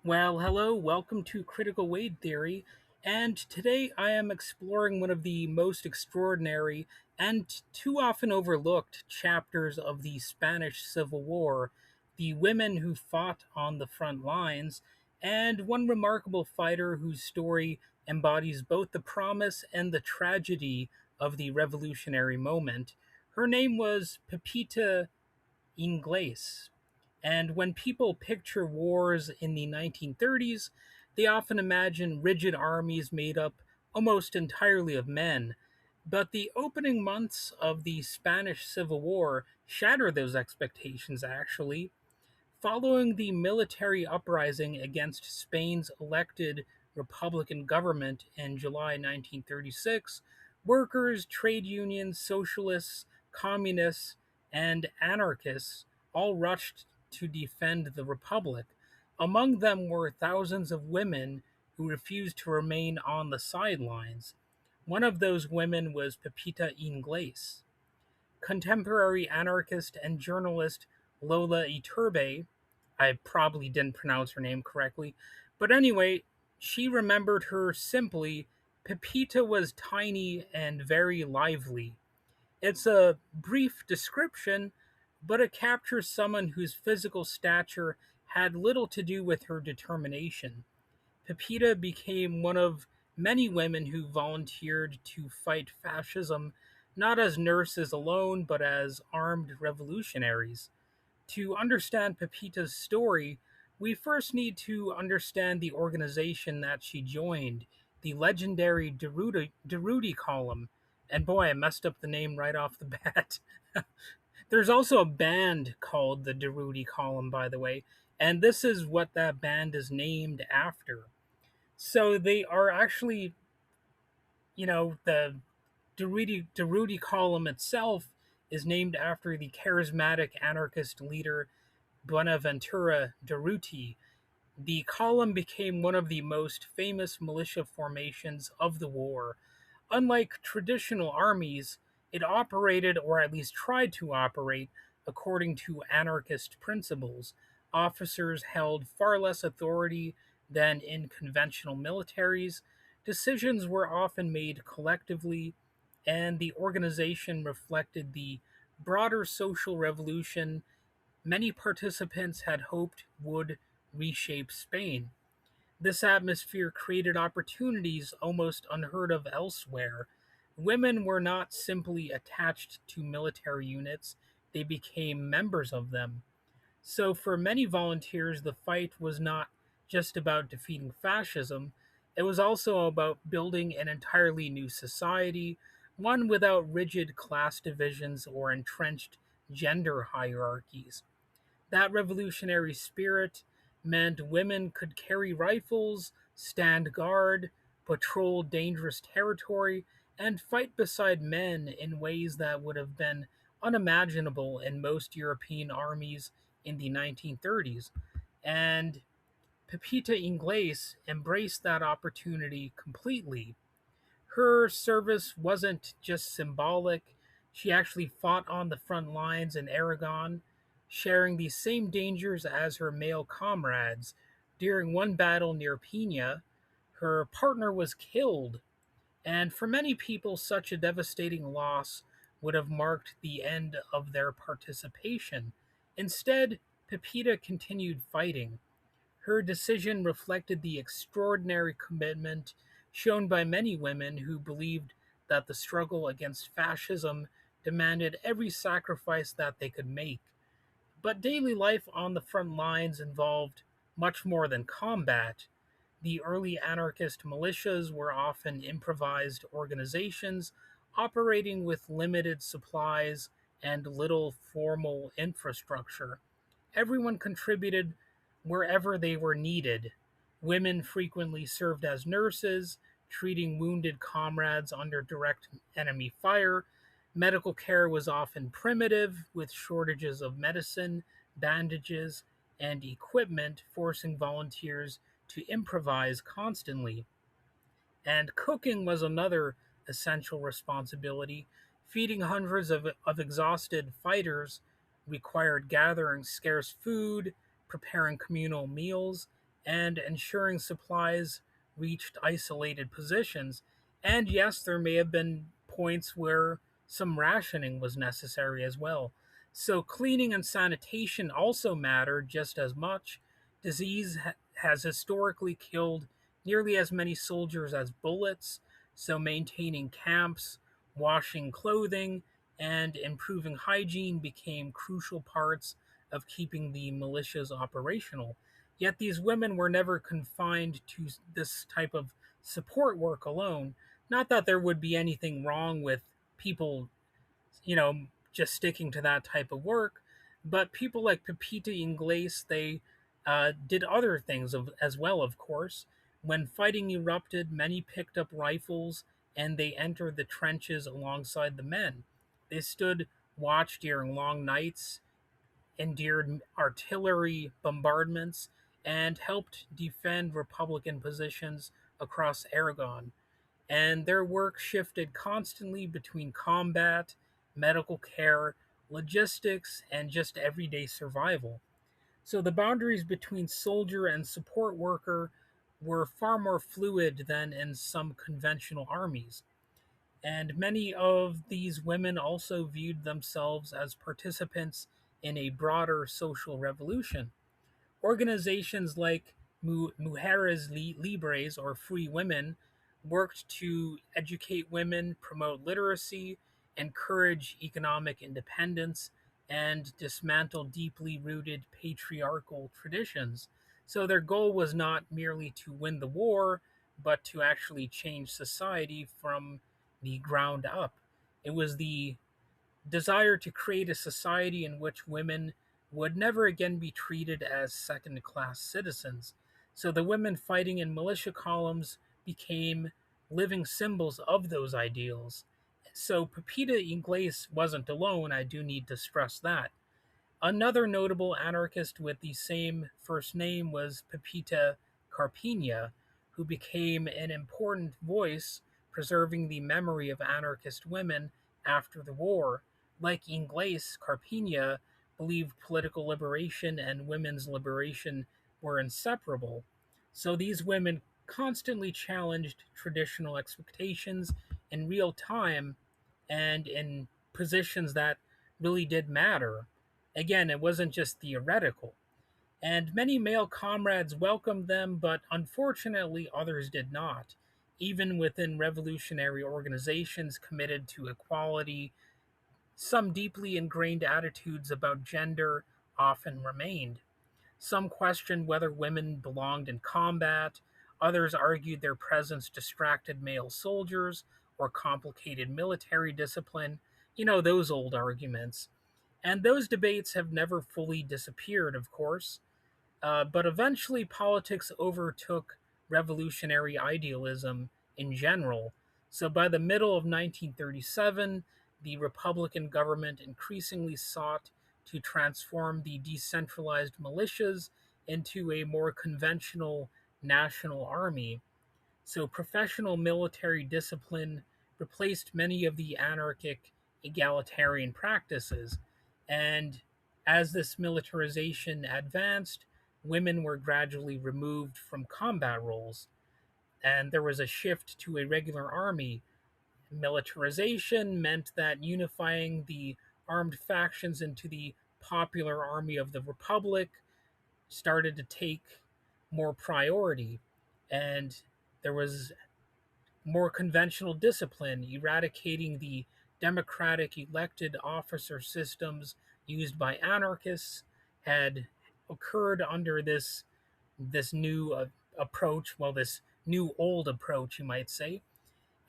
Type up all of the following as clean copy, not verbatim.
Well, hello, welcome to Critical Weight Theory, and today I am exploring one of the most extraordinary and too often overlooked chapters of the Spanish Civil War, the women who fought on the front lines, and one remarkable fighter whose story embodies both the promise and the tragedy of the revolutionary moment. Her name was Pepita Inglés. And when people picture wars in the 1930s, they often imagine rigid armies made up almost entirely of men. But the opening months of the Spanish Civil War shatter those expectations, actually. Following the military uprising against Spain's elected Republican government in July 1936, workers, trade unions, socialists, communists, and anarchists all rushed to defend the Republic. Among them were thousands of women who refused to remain on the sidelines. One of those women was Pepita Inglés. Contemporary anarchist and journalist Lola Iturbe, I probably didn't pronounce her name correctly, but anyway, she remembered her simply. Pepita was tiny and very lively. It's a brief description, but it captures someone whose physical stature had little to do with her determination. Pepita became one of many women who volunteered to fight fascism, not as nurses alone, but as armed revolutionaries. To understand Pepita's story, we first need to understand the organization that she joined, the legendary Durruti Column. And boy, I messed up the name right off the bat. There's also a band called the Durruti Column, by the way, and this is what that band is named after. So they are actually, the Durruti Column itself is named after the charismatic anarchist leader Buenaventura Durruti. The column became one of the most famous militia formations of the war. Unlike traditional armies, it operated, or at least tried to operate, according to anarchist principles. Officers held far less authority than in conventional militaries. Decisions were often made collectively, and the organization reflected the broader social revolution many participants had hoped would reshape Spain. This atmosphere created opportunities almost unheard of elsewhere. Women were not simply attached to military units, they became members of them. So, for many volunteers, the fight was not just about defeating fascism, it was also about building an entirely new society, one without rigid class divisions or entrenched gender hierarchies. That revolutionary spirit meant women could carry rifles, stand guard, patrol dangerous territory, and fight beside men in ways that would have been unimaginable in most European armies in the 1930s. And Pepita Inglés embraced that opportunity completely. Her service wasn't just symbolic, she actually fought on the front lines in Aragon, sharing the same dangers as her male comrades. During one battle near Pina, her partner was killed, and for many people, such a devastating loss would have marked the end of their participation. Instead, Pepita continued fighting. Her decision reflected the extraordinary commitment shown by many women who believed that the struggle against fascism demanded every sacrifice that they could make. But daily life on the front lines involved much more than combat. The early anarchist militias were often improvised organizations operating with limited supplies and little formal infrastructure. Everyone contributed wherever they were needed. Women frequently served as nurses, treating wounded comrades under direct enemy fire. Medical care was often primitive, with shortages of medicine, bandages, and equipment, forcing volunteers to improvise constantly. And cooking was another essential responsibility. Feeding hundreds of exhausted fighters required gathering scarce food, preparing communal meals, and ensuring supplies reached isolated positions. And yes, there may have been points where some rationing was necessary as well. So, cleaning and sanitation also matter just as much. Has historically killed nearly as many soldiers as bullets, so maintaining camps, washing clothing, and improving hygiene became crucial parts of keeping the militias operational. Yet these women were never confined to this type of support work alone. Not that there would be anything wrong with people, you know, just sticking to that type of work, but people like Pepita Inglés, they did other things as well, of course. When fighting erupted, many picked up rifles and they entered the trenches alongside the men. They stood watch during long nights, endured artillery bombardments, and helped defend Republican positions across Aragon. And their work shifted constantly between combat, medical care, logistics, and just everyday survival. So the boundaries between soldier and support worker were far more fluid than in some conventional armies. And many of these women also viewed themselves as participants in a broader social revolution. Organizations like Mujeres Libres, or Free Women, worked to educate women, promote literacy, encourage economic independence, and dismantle deeply rooted patriarchal traditions. So their goal was not merely to win the war, but to actually change society from the ground up. It was the desire to create a society in which women would never again be treated as second class citizens. So the women fighting in militia columns became living symbols of those ideals. So Pepita Inglés wasn't alone, I do need to stress that. Another notable anarchist with the same first name was Pepita Carpina, who became an important voice preserving the memory of anarchist women after the war. Like Inglés, Carpina believed political liberation and women's liberation were inseparable. So these women constantly challenged traditional expectations in real time and in positions that really did matter. Again, it wasn't just theoretical. And many male comrades welcomed them, but unfortunately others did not. Even within revolutionary organizations committed to equality, some deeply ingrained attitudes about gender often remained. Some questioned whether women belonged in combat, others argued their presence distracted male soldiers or complicated military discipline. You know, those old arguments. And those debates have never fully disappeared, of course, but eventually politics overtook revolutionary idealism in general. So by the middle of 1937, the Republican government increasingly sought to transform the decentralized militias into a more conventional national army. So professional military discipline replaced many of the anarchic egalitarian practices. And as this militarization advanced, women were gradually removed from combat roles, and there was a shift to a regular army. Militarization meant that unifying the armed factions into the popular army of the Republic started to take more priority, and there was more conventional discipline, eradicating the democratic elected officer systems used by anarchists had occurred under this new approach, well, this new old approach, you might say.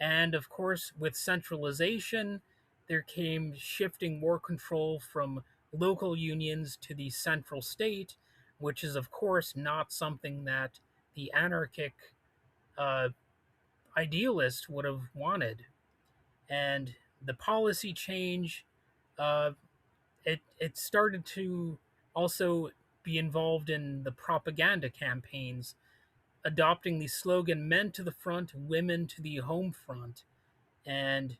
And of course, with centralization, there came shifting more control from local unions to the central state, which is, of course, not something that the anarchic uh, idealist would have wanted. And the policy change, uh, it started to also be involved in the propaganda campaigns, adopting the slogan "Men to the front, women to the home front," and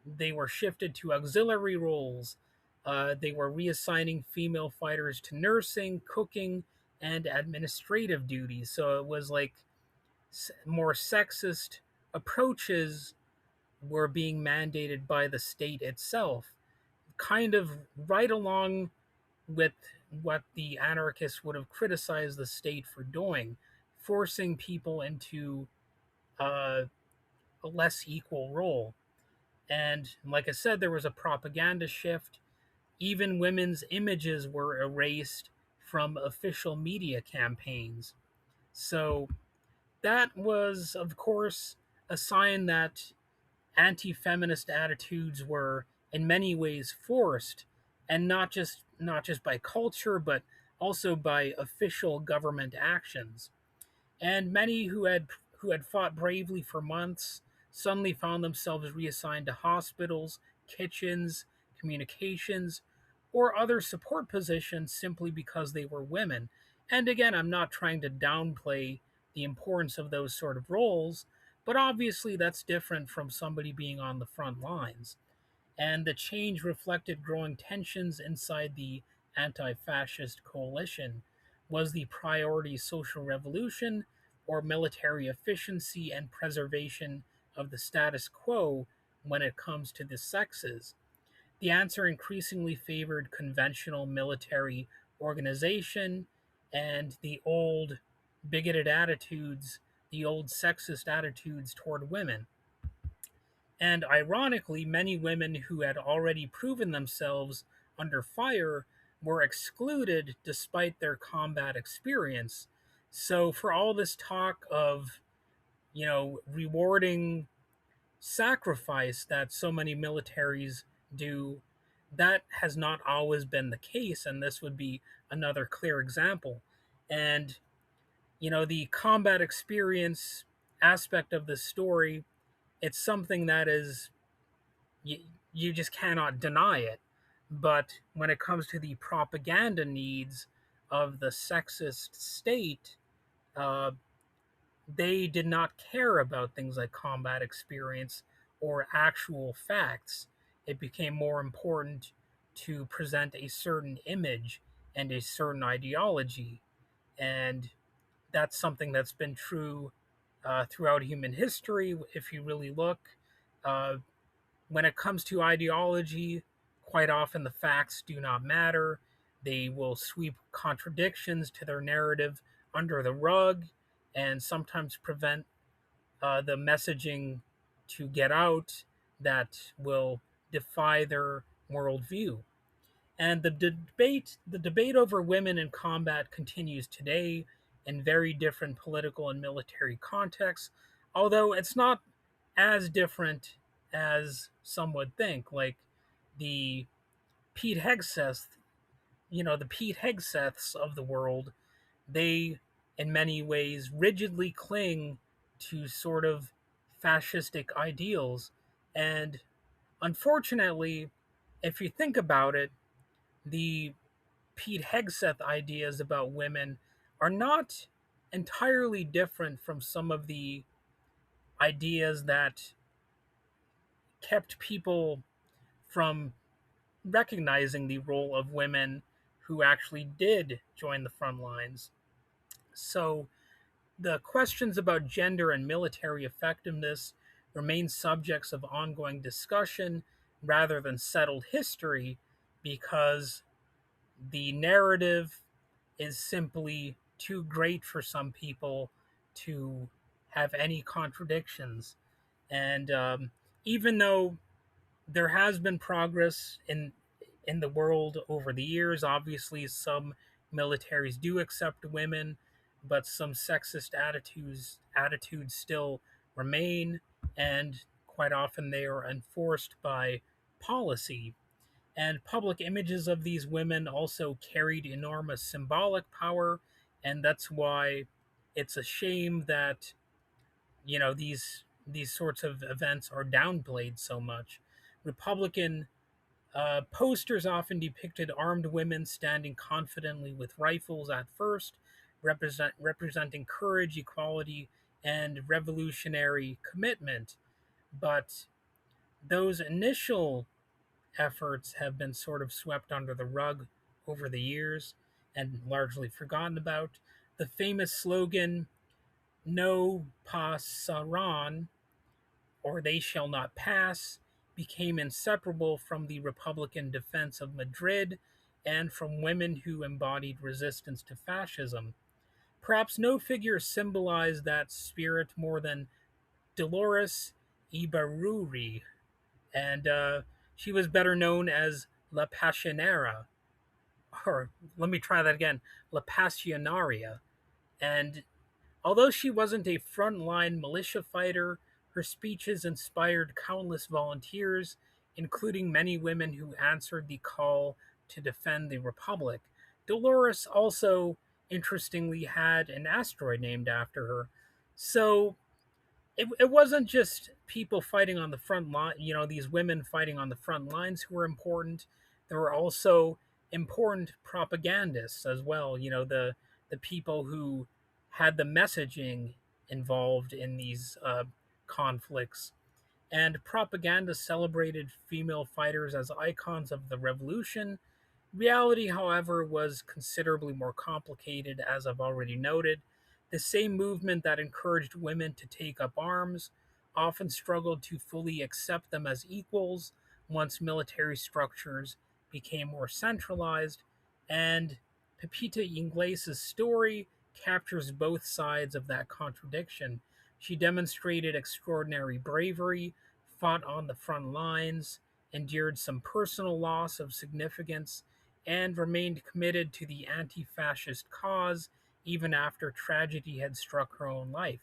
they were shifted to auxiliary roles. They were reassigning female fighters to nursing, cooking, and administrative duties. So it was like more sexist approaches were being mandated by the state itself, kind of right along with what the anarchists would have criticized the state for doing, forcing people into uh, a less equal role. And like I said, there was a propaganda shift. Even women's images were erased from official media campaigns. So that was, of course, a sign that anti feminist attitudes were in many ways forced, and not just by culture, but also by official government actions. And many who had fought bravely for months suddenly found themselves reassigned to hospitals, kitchens, communications, or other support positions simply because they were women. And again, I'm not trying to downplay the importance of those sort of roles, but obviously that's different from somebody being on the front lines. And the change reflected growing tensions inside the anti fascist coalition. Was the priority social revolution or military efficiency and preservation of the status quo when it comes to the sexes? The answer increasingly favored conventional military organization and the old bigoted attitudes, the old sexist attitudes toward women. And ironically, many women who had already proven themselves under fire were excluded despite their combat experience. So, for all this talk of, rewarding sacrifice that so many militaries do, that has not always been the case. And this would be another clear example. And, the combat experience aspect of this story, it's something that is you, you just cannot deny it. But when it comes to the propaganda needs of the sexist state, uh, they did not care about things like combat experience or actual facts. It became more important to present a certain image and a certain ideology. And that's something that's been true throughout human history. If you really look, uh, when it comes to ideology, quite often the facts do not matter. They will sweep contradictions to their narrative under the rug and sometimes prevent the messaging to get out that will defy their worldview. And the debate over women in combat continues today in very different political and military contexts, although it's not as different as some would think. Like the Pete Hegseth, the Pete Hegseths of the world, they in many ways rigidly cling to sort of fascistic ideals. And unfortunately, if you think about it, the Pete Hegseth ideas about women are not entirely different from some of the ideas that kept people from recognizing the role of women who actually did join the front lines. So the questions about gender and military effectiveness remain subjects of ongoing discussion rather than settled history because the narrative is simply too great for some people to have any contradictions. And even though there has been progress in the world over the years, obviously some militaries do accept women, but some sexist attitudes still remain, and quite often they are enforced by policy. And public images of these women also carried enormous symbolic power, and that's why it's a shame that these sorts of events are downplayed so much. Republican posters often depicted armed women standing confidently with rifles at first, representing courage, equality, and revolutionary commitment. But those initial efforts have been sort of swept under the rug over the years. and largely forgotten about. The famous slogan, No pasarán, or They Shall Not Pass, became inseparable from the Republican defense of Madrid and from women who embodied resistance to fascism. Perhaps no figure symbolized that spirit more than Dolores Ibarruri, and she was better known as La Pasionera, or let me try that again, La Pasionaria. And although she wasn't a frontline militia fighter, her speeches inspired countless volunteers, including many women who answered the call to defend the Republic. Dolores also, interestingly, had an asteroid named after her. So it wasn't just people fighting on the front line, these women fighting on the front lines who were important. There were also important propagandists as well, the people who had the messaging involved in these conflicts. And propaganda celebrated female fighters as icons of the revolution. Reality, however, was considerably more complicated, as I've already noted. The same movement that encouraged women to take up arms often struggled to fully accept them as equals once military structures became more centralized, and Pepita Inglés' story captures both sides of that contradiction. She demonstrated extraordinary bravery, fought on the front lines, endured some personal loss of significance, and remained committed to the anti fascist cause even after tragedy had struck her own life.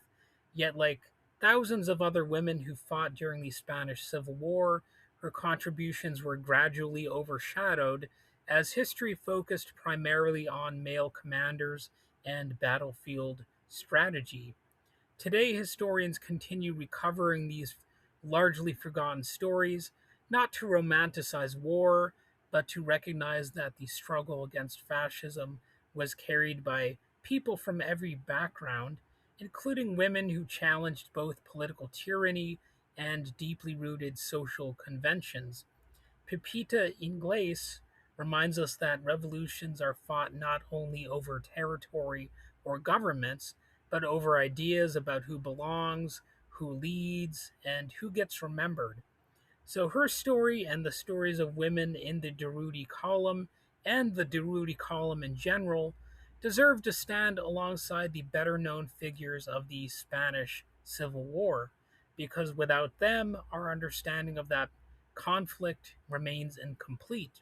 Yet, like thousands of other women who fought during the Spanish Civil War, her contributions were gradually overshadowed as history focused primarily on male commanders and battlefield strategy. Today, historians continue recovering these largely forgotten stories, not to romanticize war, but to recognize that the struggle against fascism was carried by people from every background, including women who challenged both political tyranny and deeply rooted social conventions. Pepita Inglés reminds us that revolutions are fought not only over territory or governments, but over ideas about who belongs, who leads, and who gets remembered. So her story and the stories of women in the Durruti Column and the Durruti Column in general deserve to stand alongside the better known figures of the Spanish Civil War, because without them, our understanding of that conflict remains incomplete.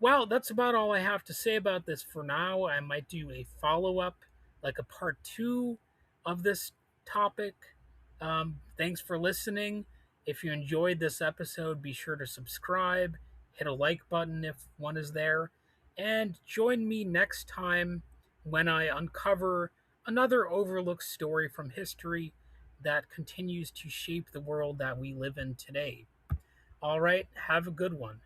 Well, that's about all I have to say about this for now. I might do a follow up, like a part two of this topic. Thanks for listening. If you enjoyed this episode, be sure to subscribe, hit a like button if one is there, and join me next time when I uncover another overlooked story from history that continues to shape the world that we live in today. All right, have a good one.